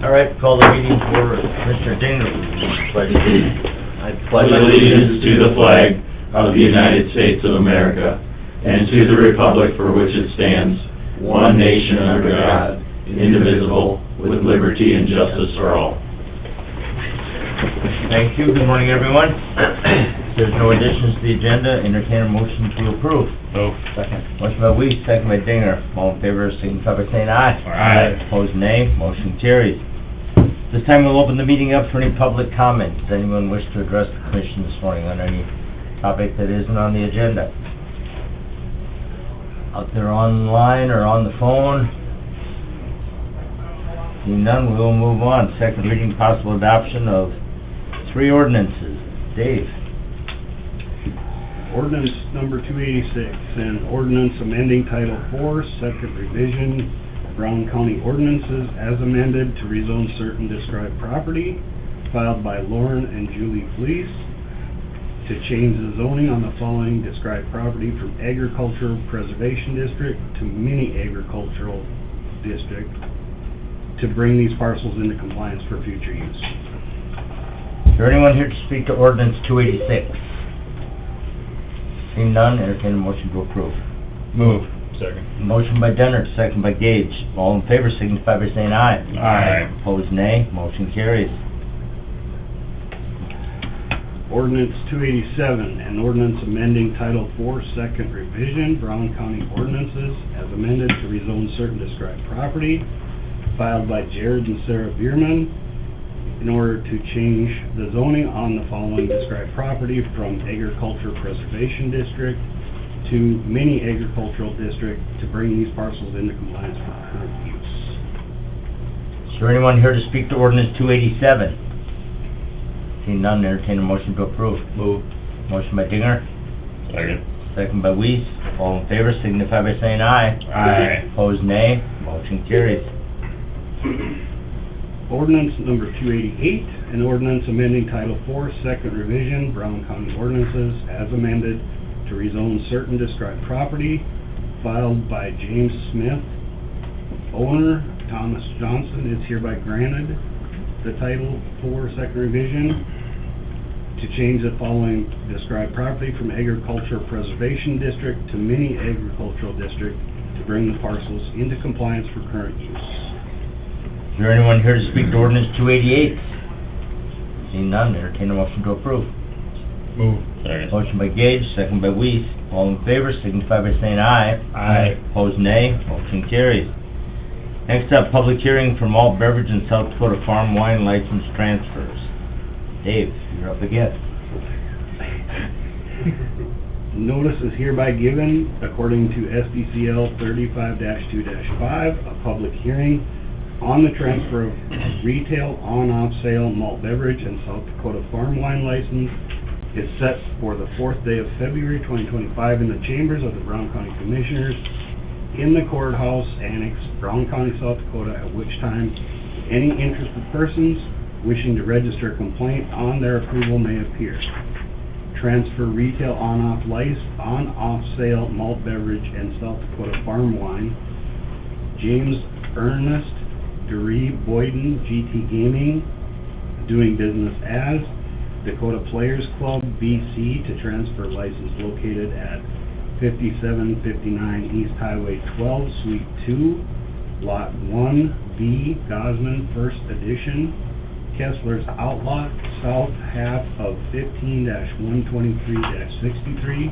All right, call the meeting for Mr. Dinger. Pledge allegiance. I Pledge allegiance to the flag of the United States of America and to the republic for which it stands, one nation under God, indivisible, with liberty and justice for all. Thank you. Good morning, everyone. If there's no additions to the agenda, entertain a motion to approve. Move. Second. Motion by Weiss, second by Dinger. All in favor, signify by saying aye. Aye. Opposed, nay. Motion carries. This time we'll open the meeting up for any public comment. Does anyone wish to address the commission this morning on any topic that isn't on the agenda? Out there online or on the phone? Seeing none, we will move on. Second reading, possible adoption of 3 ordinances. Dave? Ordinance number 286, an ordinance amending Title 4, second revision, Brown County ordinances as amended to rezone certain described property, filed by Lauren and Julie Fleece, to change the zoning on the following described property from agricultural preservation district to mini agricultural district, to bring these parcels into compliance for future use. Is there anyone here to speak to ordinance 286? Seeing none, entertain a motion to approve. Move. Second. Motion by Dennert, second by Gage. All in favor signify by saying aye. Aye. Opposed, nay. Motion carries. Ordinance 287, an ordinance amending Title 4, second revision, Brown County ordinances as amended to rezone certain described property, filed by Jared and Sarah Bierman, in order to change the zoning on the following described property from agriculture preservation district to mini agricultural district, to bring these parcels into compliance for current use. Is there anyone here to speak to ordinance 287? Seeing none, entertain a motion to approve. Move. Motion by Dinger, Second. second by Weiss. All in favor signify by saying aye. Aye. Opposed, nay. Motion carries. Ordinance number 288, an ordinance amending Title 4, second revision, Brown County ordinances as amended to rezone certain described property, filed by James Smith. Owner, Thomas Johnson, is hereby granted the Title 4, second revision to change the following described property from agricultural preservation district to mini agricultural district, to bring the parcels into compliance for current use. Is there anyone here to speak to ordinance 288? Seeing none, entertain a motion to approve. Move. Second. Motion by Gage, second by Weiss. All in favor signify by saying aye. Aye. Opposed, nay. Motion carries. Next up, public hearing for malt beverage and South Dakota farm wine license transfers. Dave, you're up again. Notice is hereby given, according to SDCL 35-2-5, a public hearing on the transfer of retail on-off sale malt beverage and South Dakota farm wine license is set for the 4th day of February 2025 in the chambers of the Brown County Commissioners in the courthouse annex, Brown County, South Dakota, at which time any interested persons wishing to register a complaint on their approval may appear. Transfer retail on-off sale malt beverage and South Dakota farm wine. James Ernest Duree Boyden, GT Gaming, doing business as Dakota Players Club, BC, to transfer license located at 5759 East Highway 12, Suite 2, Lot 1B, Gosman, First Edition, Kessler's Outlot, south half of 15-123-63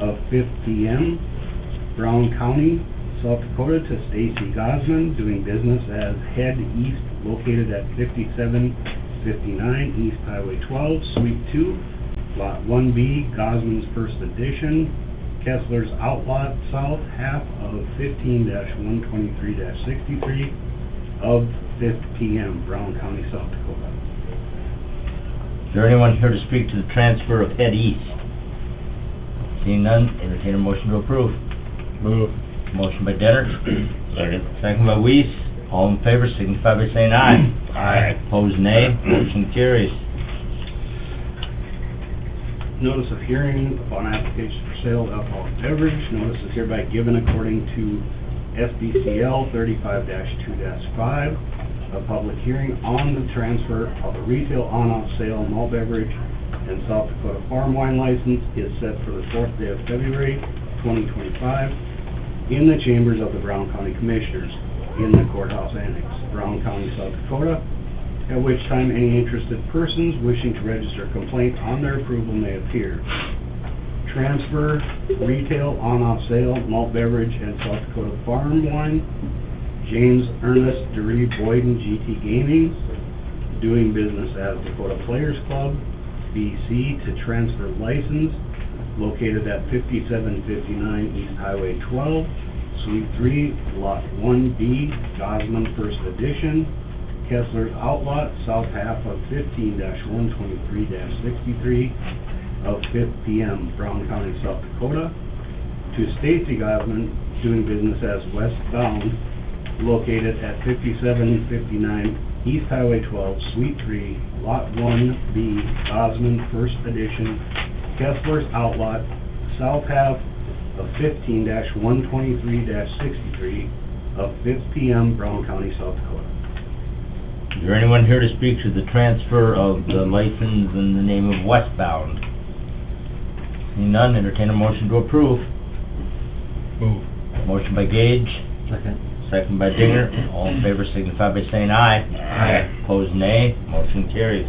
of 5th PM, Brown County, South Dakota, to Stacy Gosman, doing business as Head East, located at 5759 East Highway 12, Suite 2, Lot 1B, Gosman's First Edition, Kessler's Outlot, south half of 15-123-63 of 5th PM, Brown County, South Dakota. Is there anyone here to speak to the transfer of Head East? Seeing none, entertain a motion to approve. Move. Motion by Dennert, Second. second by Weiss. All in favor signify by saying aye. Aye. Opposed, nay. Motion carries. Notice of hearing upon application for sale of alcoholic beverage. Notice is hereby given according to SDCL 35-2-5, a public hearing on the transfer of a retail on-off sale malt beverage and South Dakota farm wine license is set for the 4th day of February, 2025, in the chambers of the Brown County Commissioners, in the Courthouse Annex, Brown County, South Dakota, at which time any interested persons wishing to register a complaint on their approval may appear. Transfer, retail, on-off sale, malt beverage, and South Dakota farm wine, James Ernest DeRee Boyden GT Gaming, doing business as Dakota Players Club, BC, to transfer license, located at 5759 East Highway 12, Suite 3, Lot 1B, Gosman First Edition, Kessler's Outlot, south half of 15-123-63 of 5th PM, Brown County, South Dakota, to Stacy Gosman, doing business as Westbound, located at 5759 East Highway 12, Suite 3, Lot 1B, Gosman First Edition, Kessler's Outlot, south half of 15-123-63 of 5th PM, Brown County, South Dakota. Is there anyone here to speak to the transfer of the license in the name of Westbound? Seeing none, entertain a motion to approve. Move. Motion by Gage, Second. second by Dinger. All in favor signify by saying aye. Aye. Opposed, nay. Motion carries.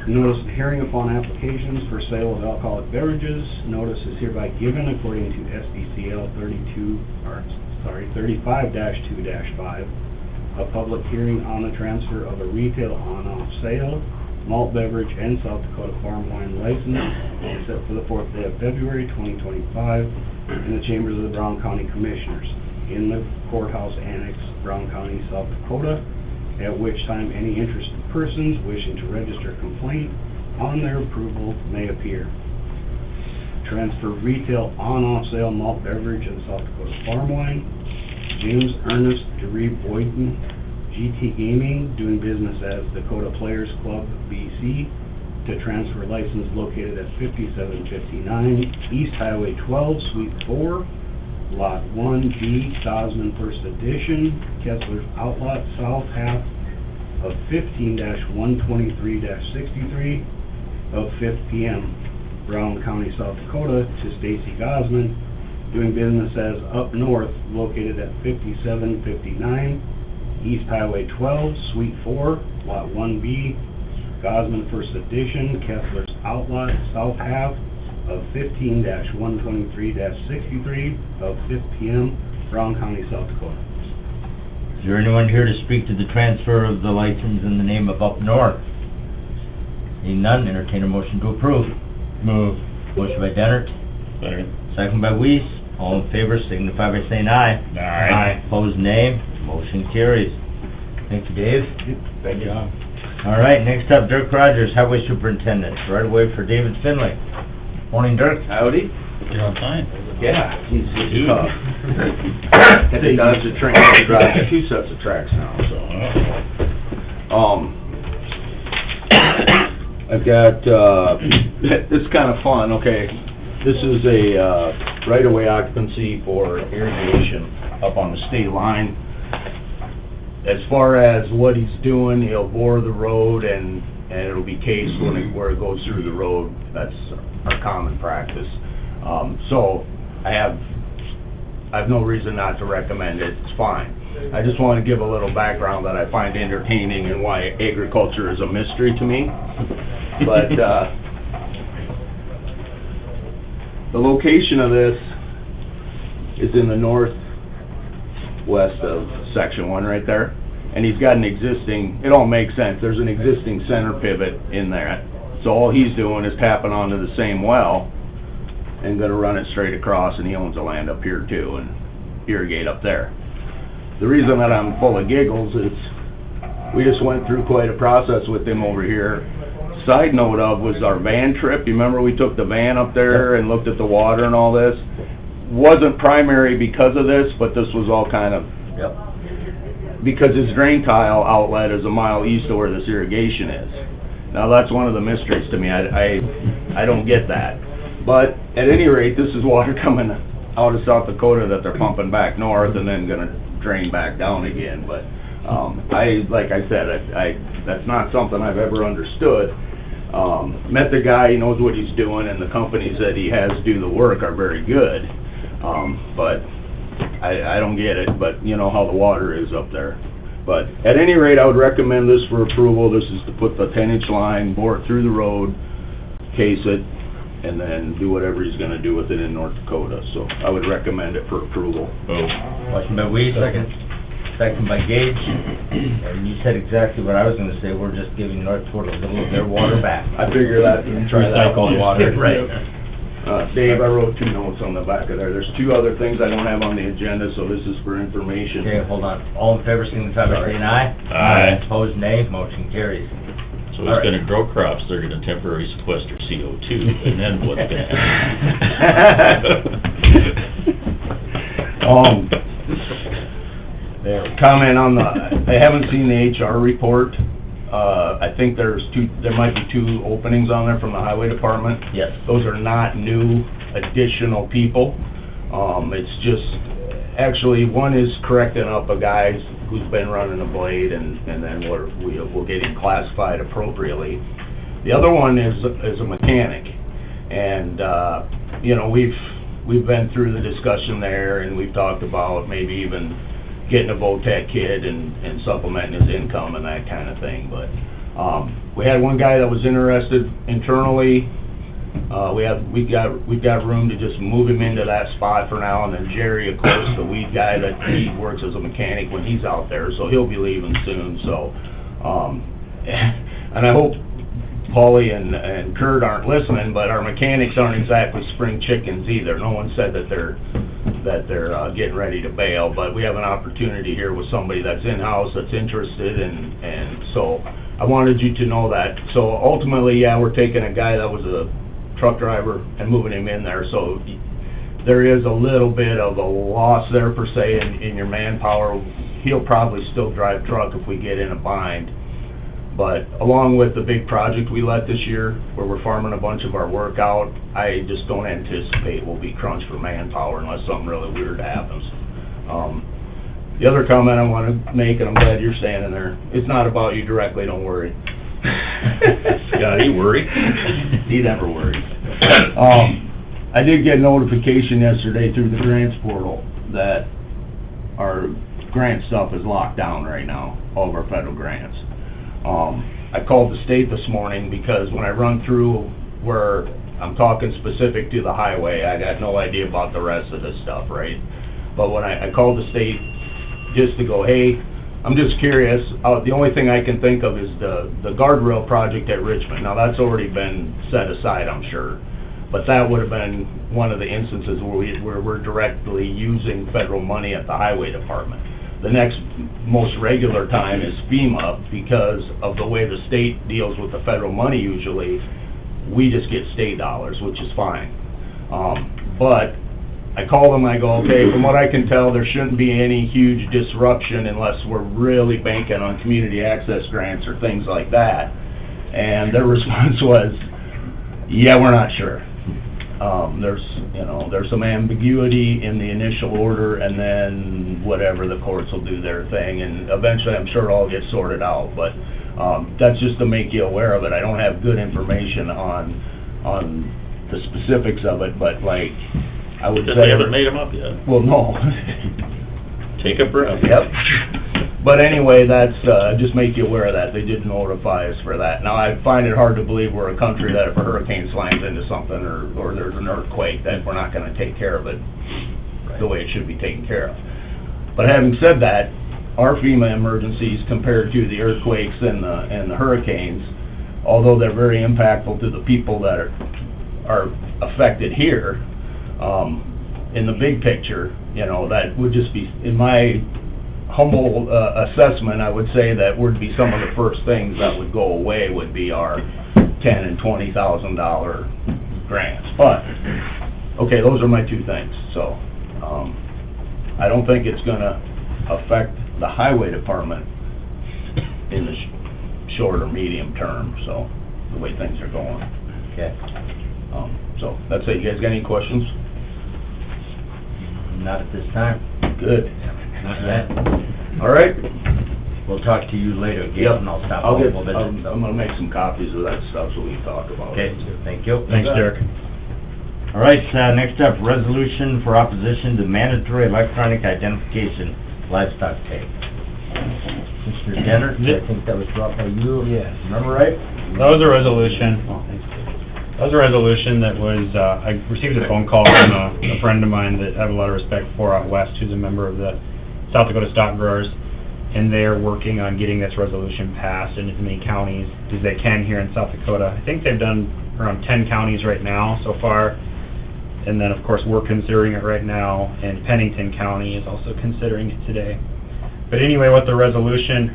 Notice of hearing upon applications for sale of alcoholic beverages. Notice is hereby given according to SDCL 35-2-5, a public hearing on the transfer of a retail on-off sale, malt beverage, and South Dakota farm wine license is set for the 4th day of February, 2025, in the chambers of the Brown County Commissioners, in the Courthouse Annex, Brown County, South Dakota, at which time any interested persons wishing to register a complaint on their approval may appear. Transfer retail on-off sale malt beverage and South Dakota farm wine, James Ernest DeRee Boyden GT Gaming, doing business as Dakota Players Club, BC, to transfer license located at 5759 East Highway 12, Suite 4, Lot 1B, Gosman First Edition, Kessler's Outlot, south half of 15-123-63 of 5th PM, Brown County, South Dakota, to Stacy Gosman, doing business as Up North, located at 5759 East Highway 12, Suite 4, Lot 1B, Gosman First Edition, Kessler's Outlot, south half of 15-123-63 of 5th PM, Brown County, South Dakota. Is there anyone here to speak to the transfer of the license in the name of Up North? Seeing none, entertain a motion to approve. Move. Motion by Dennert, Second. second by Weiss. All in favor signify by saying aye. Aye. Opposed, nay. Motion carries. Thank you, Dave. Good job. All right, next up, Dirk Rogers, Highway Superintendent. Right away for David Finley. Morning, Dirk. Howdy. You're on time. Yeah, he's Dude. tough. Had to dodge the train, to drive 2 sets of tracks now, so. I've got, it's kind of fun, okay. This is a, right-of-way occupancy for irrigation up on the state line. As far as what he's doing, he'll bore the road and it'll be cased where it goes through the road. That's our common practice. So I have no reason not to recommend it. It's fine. I just want to give a little background that I find entertaining and why agriculture is a mystery to me. But the location of this is in the northwest of Section 1 right there. And he's got an existing, it all makes sense, there's an existing center pivot in there. So all he's doing is tapping onto the same well and gonna run it straight across, and he owns the land up here too, and irrigate up there. The reason that I'm full of giggles is we just went through quite a process with him over here. Side note of was our van trip. You remember we took the van up there and looked at the water and all this? Wasn't primary because of this, but this was all kind of, because his drain tile outlet is a mile east of where this irrigation is. Now that's one of the mysteries to me. I don't get that. But at any rate, this is water coming out of South Dakota that they're pumping back north and then gonna drain back down again. But Like I said, that's not something I've ever understood. Met the guy, he knows what he's doing, and the companies that he has do the work are very good. But I don't get it, but you know how the water is up there. But at any rate, I would recommend this for approval. This is to put the 10-inch line, bore it through the road, case it, and then do whatever he's gonna do with it in North Dakota. So I would recommend it for approval. Motion by Weed, second by Gage. And you said exactly what I was gonna say, we're just giving North Dakota a little of their water back. I figure that, try that. Recycled water. Right. Dave, I wrote 2 notes on the back of there. There's 2 other things I don't have on the agenda, so this is for information. Okay, hold on. All in favor, signify by saying aye. Aye. Opposed, nay. Motion carries. So he's gonna grow crops, they're gonna temporarily sequester CO2, and then what's gonna happen? Comment on I haven't seen the HR report. I think there might be 2 openings on there from the highway department. Yes. Those are not new additional people. It's just, actually, one is correcting up a guy who's been running a blade, and then we'll get him classified appropriately. The other one is a mechanic, and, you know, we've been through the discussion there, and we've talked about maybe even getting a VOTEC kid and supplementing his income and that kind of thing, but, we had one guy that was interested internally. We've got room to just move him into that spot for now, and then Jerry, of course, the weed guy, that he works as a mechanic when he's out there, so he'll be leaving soon, so, and I hope Paulie and Kurt aren't listening, but our mechanics aren't exactly spring chickens either. No one said that they're getting ready to bail, but we have an opportunity here with somebody that's in-house, that's interested, and so I wanted you to know that. So ultimately, yeah, we're taking a guy that was a truck driver and moving him in there, so there is a little bit of a loss there per se in your manpower. He'll probably still drive truck if we get in a bind. But along with the big project we let this year, where we're farming a bunch of our work out, I just don't anticipate we'll be crunched for manpower unless something really weird happens. The other comment I want to make, and I'm glad you're standing there, it's not about you directly, don't worry. Scotty, worry? He never worries. I did get notification yesterday through the grants portal that our grant stuff is locked down right now, all of our federal grants. I called the state this morning because when I run through where I'm talking specific to the highway, I got no idea about the rest of this stuff, right? But when I called the state just to go, hey, I'm just curious, the only thing I can think of is the guardrail project at Richmond. Now, that's already been set aside, I'm sure. But that would have been one of the instances where we're directly using federal money at the highway department. The next most regular time is FEMA, because of the way the state deals with the federal money usually. We just get state dollars, which is fine. But I call them, I go, okay, from what I can tell, there shouldn't be any huge disruption unless we're really banking on community access grants or things like that. And their response was, yeah, we're not sure. There's some ambiguity in the initial order, and then whatever, the courts will do their thing, and eventually I'm sure it'll all get sorted out, but that's just to make you aware of it. I don't have good information on the specifics of it, but like, I would say... They haven't made them up yet. Well, no. Take a breath. Yep. But anyway, that's, just make you aware of that. They did notify us for that. Now, I find it hard to believe we're a country that if a hurricane slams into something or there's an earthquake, that we're not gonna take care of it the way it should be taken care of. But having said that, our FEMA emergencies compared to the earthquakes and the hurricanes, although they're very impactful to the people that are affected here, in the big picture, that would just be, in my humble assessment, I would say that would be some of the first things that would go away would be our $10,000 and $20,000 grants. But, okay, those are my 2 things. So, I don't think it's gonna affect the highway department in the short or medium term, so, the way things are going. Okay. So, that's it. You guys got any questions? Not at this time. Good. Not yet. All right. we'll talk to you later, Gail, and I'll stop I'll off get, a little bit. I'm gonna make some copies of that stuff so we can talk about Okay, it. thank you. Thanks, Derek. All right, next up, resolution for opposition to mandatory electronic identification livestock tag. Mr. Dennert, I think that was brought by you. Yes. Remember right? That was a resolution. That was a resolution that was, I received a phone call from a friend of mine that I have a lot of respect for out west, who's a member of the South Dakota Stock Growers, and they're working on getting this resolution passed in as many counties as they can here in South Dakota. I think they've done around 10 counties right now so far, and then, of course, we're considering it right now, and Pennington County is also considering it today. But anyway, what the resolution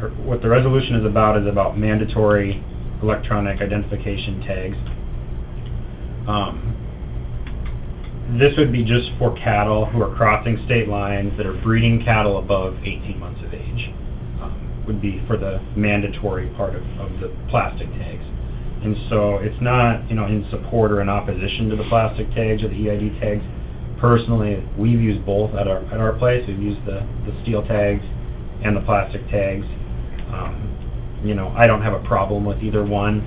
is about mandatory electronic identification tags. This would be just for cattle who are crossing state lines that are breeding cattle above 18 months of age. Would be for the mandatory part of the plastic tags. And so it's not, in support or in opposition to the plastic tags or the EID tags. Personally, we've used both at our place. We've used the steel tags and the plastic tags. I don't have a problem with either one.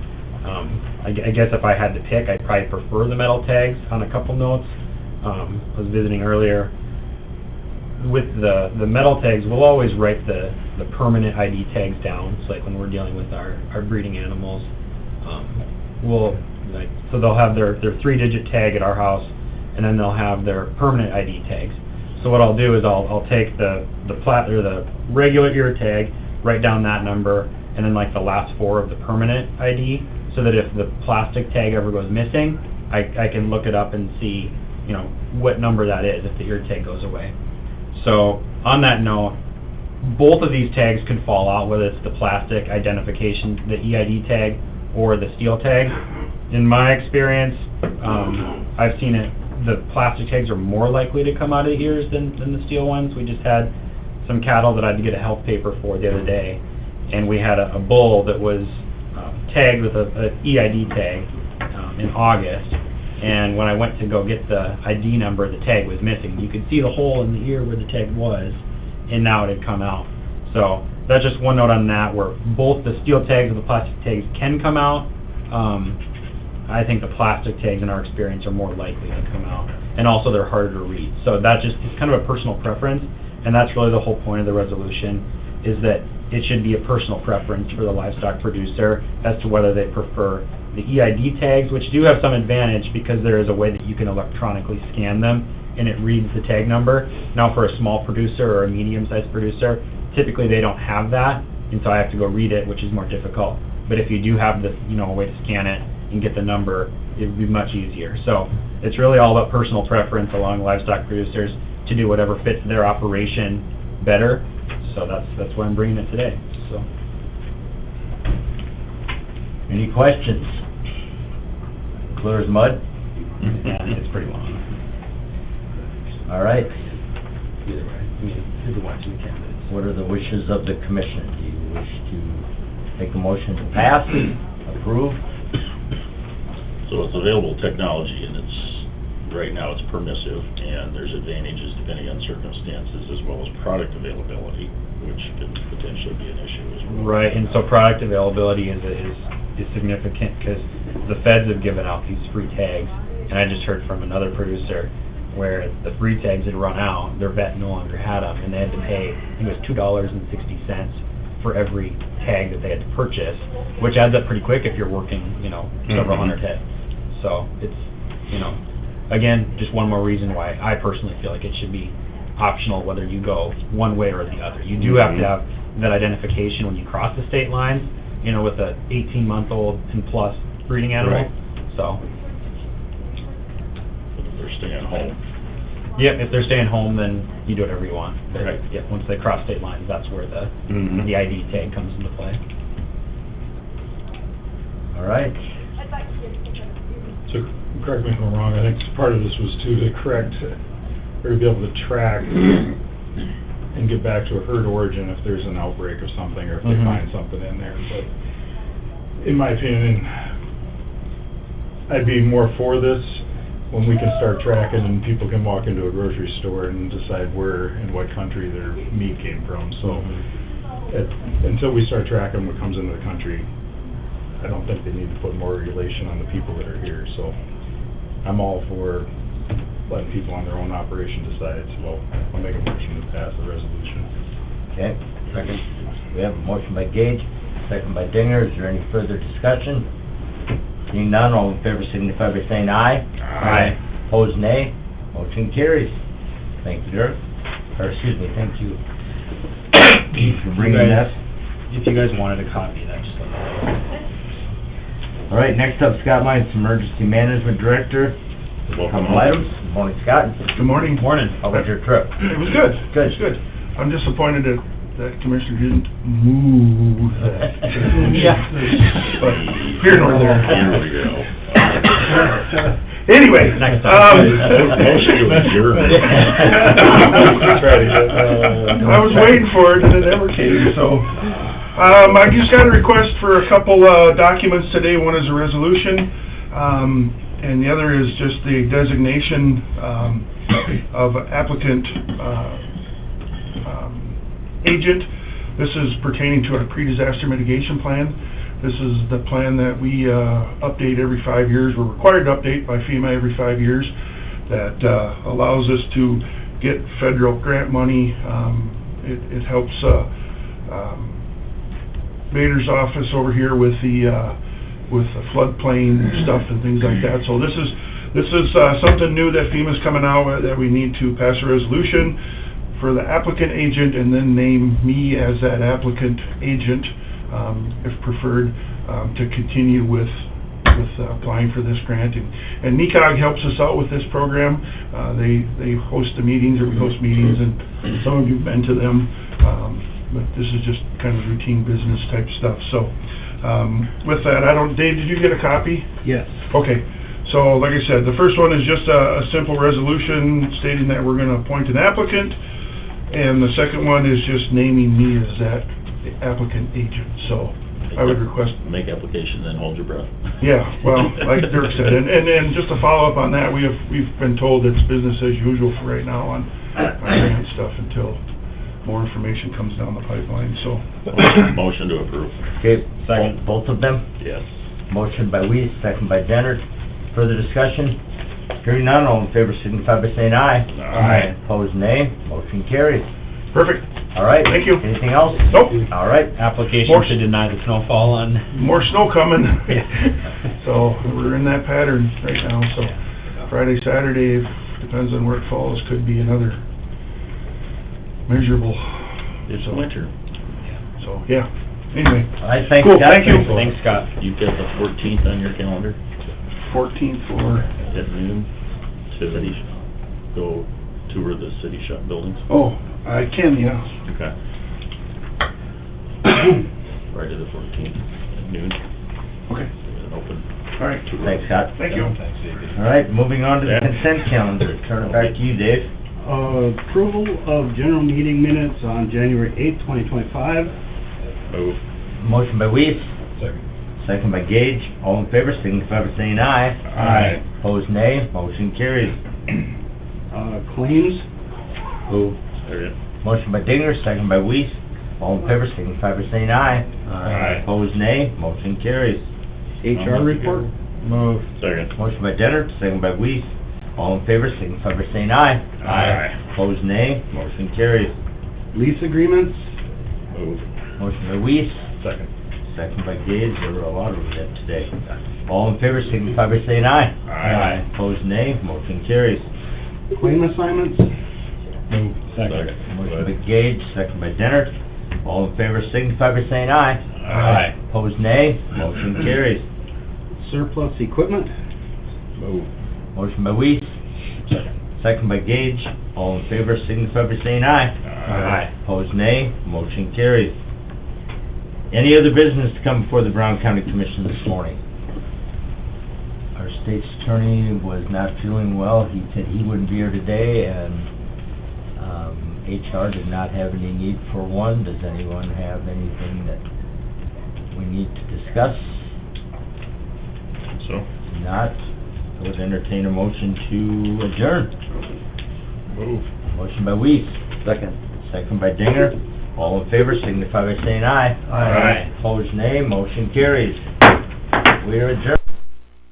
I guess if I had to pick, I'd probably prefer the metal tags on a couple notes. I was visiting earlier. With the metal tags, we'll always write the permanent ID tags down. So like when we're dealing with our breeding animals, so they'll have their 3-digit tag at our house, and then they'll have their permanent ID tags. So what I'll do is I'll take the regular ear tag, write down that number, and then like the last 4 of the permanent ID, so that if the plastic tag ever goes missing, I can look it up and see, what number that is if the ear tag goes away. So on that note, both of these tags can fall out, whether it's the plastic identification, the EID tag, or the steel tag. In my experience, I've seen it, the plastic tags are more likely to come out of the ears than the steel ones. We just had some cattle that I had to get a health paper for the other day, and we had a bull that was tagged with a EID tag in August, and when I went to go get the ID number, the tag was missing. You could see the hole in the ear where the tag was, and now it had come out. So that's just one note on that, where both the steel tags and the plastic tags can come out. I think the plastic tags, in our experience, are more likely to come out, and also they're harder to read. So that it's kind of a personal preference, and that's really the whole point of the resolution, is that it should be a personal preference for the livestock producer as to whether they prefer the EID tags, which do have some advantage because there is a way that you can electronically scan them, and it reads the tag number. Now, for a small producer or a medium-sized producer, typically they don't have that, and so I have to go read it, which is more difficult. But if you do have a way to scan it and get the number, it would be much easier. So it's really all about personal preference along livestock producers to do whatever fits their operation better. So that's why I'm bringing it today. So, Any questions? Clear as mud? yeah, it's pretty long. All right. Either way, either one's in the candidates. What are the wishes of the commission? Do you wish to make a motion to pass, approve? So it's available technology, and right now it's permissive, and there's advantages depending on circumstances, as well as product availability, which could potentially be an issue as well. Right, and so product availability is significant because the feds have given out these free tags, and I just heard from another producer where the free tags had run out, their vet no longer had them, and they had to pay, I think it was $2.60 for every tag that they had to purchase, which adds up pretty quick if you're working, several hundred head. So it's, again, just one more reason why I personally feel like it should be optional whether you go one way or the other. You do have to have that identification when you cross the state lines, with a 18-month-old and plus breeding animal. Right. So, But if they're staying home. yep, if they're staying home, then you do whatever you want. But, Right. yeah, once they cross state lines, that's where the ID tag comes into play. All right. So, correct me if I'm wrong, I think part of this was to correct, or to be able to track and get back to a herd origin if there's an outbreak of something, or if they find something in there, but in my opinion, I'd be more for this when we can start tracking and people can walk into a grocery store and decide where and what country their meat came from, so until we start tracking what comes into the country, I don't think they need to put more regulation on the people that are here, so I'm all for letting people on their own operation decide, so I'll make a motion to pass the resolution. Okay, second. We have a motion by Gage, second by Dinger. Is there any further discussion? Seeing none, all in favor signify by saying aye. Aye. Opposed, nay. Motion carries. Thank you, Dirk. Or, excuse me, thank you. Keith, for bringing that. If you guys wanted a copy, that's just let me know. All right, next up, Scott Lyons, Emergency Management Director. Welcome. Couple items. Good morning, Scott. Good morning. Morning. How was your trip? It was good. Good. It was good. I'm disappointed that Commissioner didn't move that. Yeah. But here nor there. Here we go. Anyway, Next time. Motion to adjourn. I was waiting for it and it never came, so. I just got a request for a couple, documents today. One is a resolution, and the other is just the designation, of applicant, agent. This is pertaining to our pre-disaster mitigation plan. This is the plan that we, update every 5 years. We're required to update by FEMA every 5 years. That, allows us to get federal grant money. It helps, Vader's office over here with the floodplain stuff and things like that. So this is something new that FEMA's coming out with, that we need to pass a resolution for the applicant agent and then name me as that applicant agent, if preferred, to continue with applying for this grant. And NECOG helps us out with this program. They host the meetings, or we host meetings, and some of you've been to them. But this is just kind of routine business type stuff. So, with that, Dave, did you get a copy? Yes. Okay, so like I said, the first one is just a simple resolution stating that we're gonna appoint an applicant, and the second one is just naming me as that applicant agent, so I would request... Make application, then hold your breath. Yeah, well, like Dirk said, and just to follow up on that, we've been told it's business as usual for right now on grant stuff until more information comes down the pipeline, so... Motion to approve. Okay, Second. both of them? Yes. Motion by Weiss, second by Dennert. Further discussion? Hearing none, all in favor signify by saying aye. Aye. Opposed, nay. Motion carries. Perfect. All right. Thank you. Anything else? Nope. All right. Application More- to deny the snowfall on... More snow coming. Yeah. So, we're in that pattern right now, so Friday, Saturday, depends on where it falls, could be another measurable. It's winter. So, yeah, anyway, All right, thanks, Cool, Scott. thank you. Thanks, Scott. You've got the 14th on your calendar 14th for, at noon to go tour the city shop buildings. oh, I can, yeah. Okay. Friday the 14th at noon. Okay, An open all right. tour. Thanks, Scott. Thank you. All right, moving on to the Yeah. consent calendar. Turn it back to you, Dave. Approval of general meeting minutes on January 8th, 2025. Move. Motion by Weiss, Second. second by Gage. All in favor signify by saying aye. Aye. Opposed, nay. Motion carries. Claims. Move. Second. Motion by Dinger, second by Weiss. All in favor signify by saying aye. Aye. Opposed, nay. Motion carries. HR report. Move. Second. Motion by Dennert, second by Weiss. All in favor signify by saying aye. Aye. Opposed, nay. Motion carries. Lease agreements. Move. Motion by Weiss, Second. second by Gage. There were a lot of them today. All in favor signify by saying aye. Aye. Opposed, nay. Motion carries. Claim assignments. Move. Second. Motion by Gage, second by Dennert. All in favor signify by saying aye. Aye. Opposed, nay. Motion carries. Surplus equipment. Move. Motion by Weiss, second by Gage. All in favor signify by saying aye. Aye. Opposed, nay. Motion carries. Any other business to come before the Brown County Commission this morning? Our state's attorney was not feeling well. He said he wouldn't be here today, and HR did not have any need for one. Does anyone have anything that we need to discuss? So, Not, I would entertain a motion to adjourn. move. Motion by Weiss. Second. Second by Dinger. All in favor signify by saying aye. Aye. Opposed, nay. Motion carries. We are adjourned.